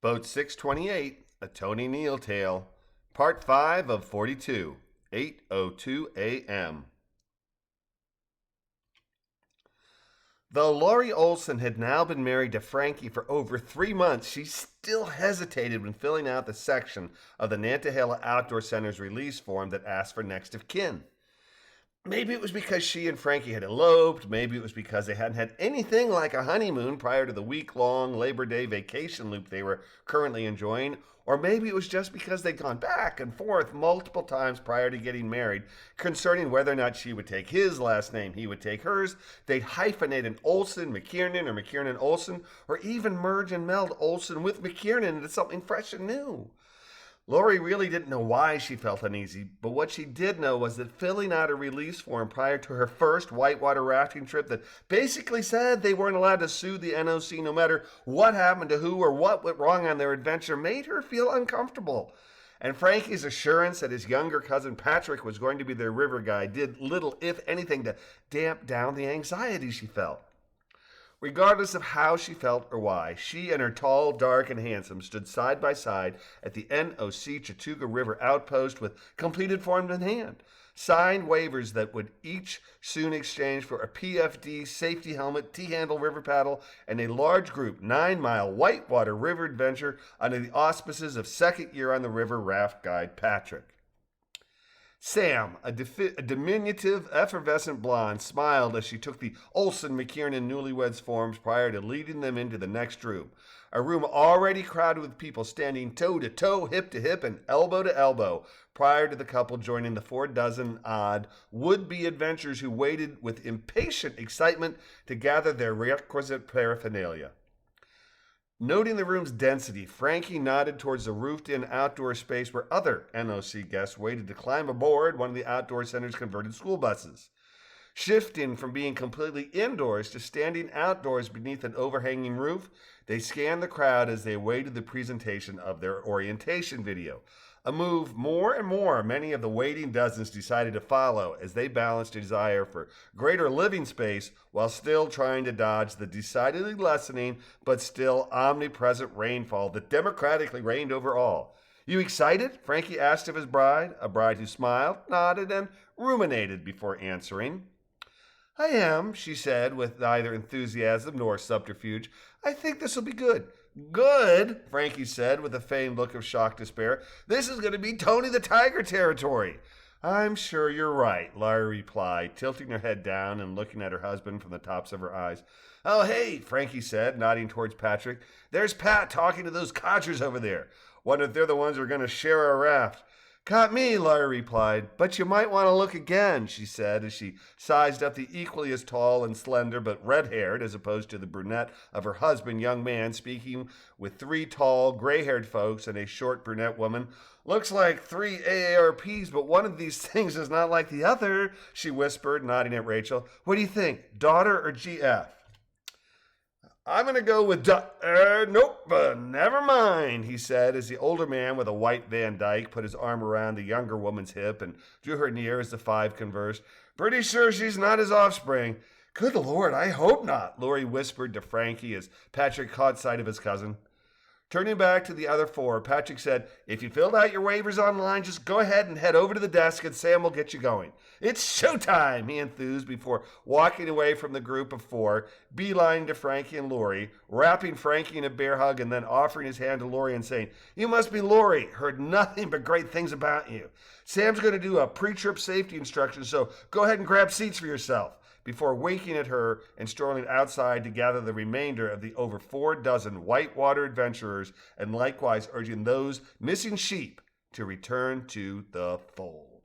Boat 628, A Tony Neal Tale, Part 5 of 42, 8:02 a.m. Though Laurie Olson had now been married to Frankie for over 3 months, she still hesitated when filling out the section of the Nantahala Outdoor Center's release form that asked for next of kin. Maybe it was because she and Frankie had eloped. Maybe it was because they hadn't had anything like a honeymoon prior to the week-long Labor Day vacation loop they were currently enjoying. Or maybe it was just because they'd gone back and forth multiple times prior to getting married concerning whether or not she would take his last name, he would take hers. They'd hyphenate an Olson, McKiernan, or McKiernan Olson, or even merge and meld Olson with McKiernan into something fresh and new. Laurie really didn't know why she felt uneasy, but what she did know was that filling out a release form prior to her first whitewater rafting trip that basically said they weren't allowed to sue the NOC no matter what happened to who or what went wrong on their adventure made her feel uncomfortable. And Frankie's assurance that his younger cousin Patrick was going to be their river guide did little, if anything, to damp down the anxiety she felt. Regardless of how she felt or why, she and her tall, dark, and handsome stood side by side at the NOC Chattooga River outpost with completed forms in hand, signed waivers that would each soon exchange for a PFD safety helmet, T-handle river paddle, and a large group 9-mile whitewater river adventure under the auspices of second year on the river raft guide Patrick. Sam, a diminutive, effervescent blonde, smiled as she took the Olson McKiernan newlyweds forms prior to leading them into the next room. A room already crowded with people standing toe to toe, hip to hip, and elbow to elbow prior to the couple joining the 4 dozen-odd would-be adventurers who waited with impatient excitement to gather their requisite paraphernalia. Noting the room's density, Frankie nodded towards the roofed-in outdoor space where other NOC guests waited to climb aboard one of the outdoor center's converted school buses. Shifting from being completely indoors to standing outdoors beneath an overhanging roof, they scanned the crowd as they awaited the presentation of their orientation video. A move more and more many of the waiting dozens decided to follow as they balanced a desire for greater living space while still trying to dodge the decidedly lessening but still omnipresent rainfall that democratically reigned over all. "You excited?" Frankie asked of his bride, a bride who smiled, nodded, and ruminated before answering. "I am," she said with neither enthusiasm nor subterfuge. "I think this will be good." "Good," Frankie said with a feigned look of shocked despair. "This is going to be Tony the Tiger territory." "I'm sure you're right," Laurie replied, tilting her head down and looking at her husband from the tops of her eyes. "Oh, hey," Frankie said, nodding towards Patrick. "There's Pat talking to those codgers over there. Wonder if they're the ones who are going to share our raft." "Got me," Laurie replied. "But you might want to look again," she said as she sized up the equally as tall and slender but red-haired, as opposed to the brunette of her husband, young man, speaking with 3 tall, gray-haired folks and a short brunette woman. "Looks like 3 AARPs, but one of these things is not like the other," she whispered, nodding at Rachel. "What do you think, daughter or GF?" "I'm going to go with nope, never mind," he said as the older man with a white Van Dyke put his arm around the younger woman's hip and drew her near as the 5 conversed. "Pretty sure she's not his offspring." "Good Lord, I hope not," Laurie whispered to Frankie as Patrick caught sight of his cousin. Turning back to the other 4, Patrick said, "If you filled out your waivers online, just go ahead and head over to the desk and Sam will get you going." "It's showtime," he enthused before walking away from the group of 4, beelining to Frankie and Laurie, wrapping Frankie in a bear hug and then offering his hand to Laurie and saying, "You must be Laurie. Heard nothing but great things about you. Sam's going to do a pre-trip safety instruction, so go ahead and grab seats for yourself," before winking at her and strolling outside to gather the remainder of the over 4 dozen whitewater adventurers and likewise urging those missing sheep to return to the fold.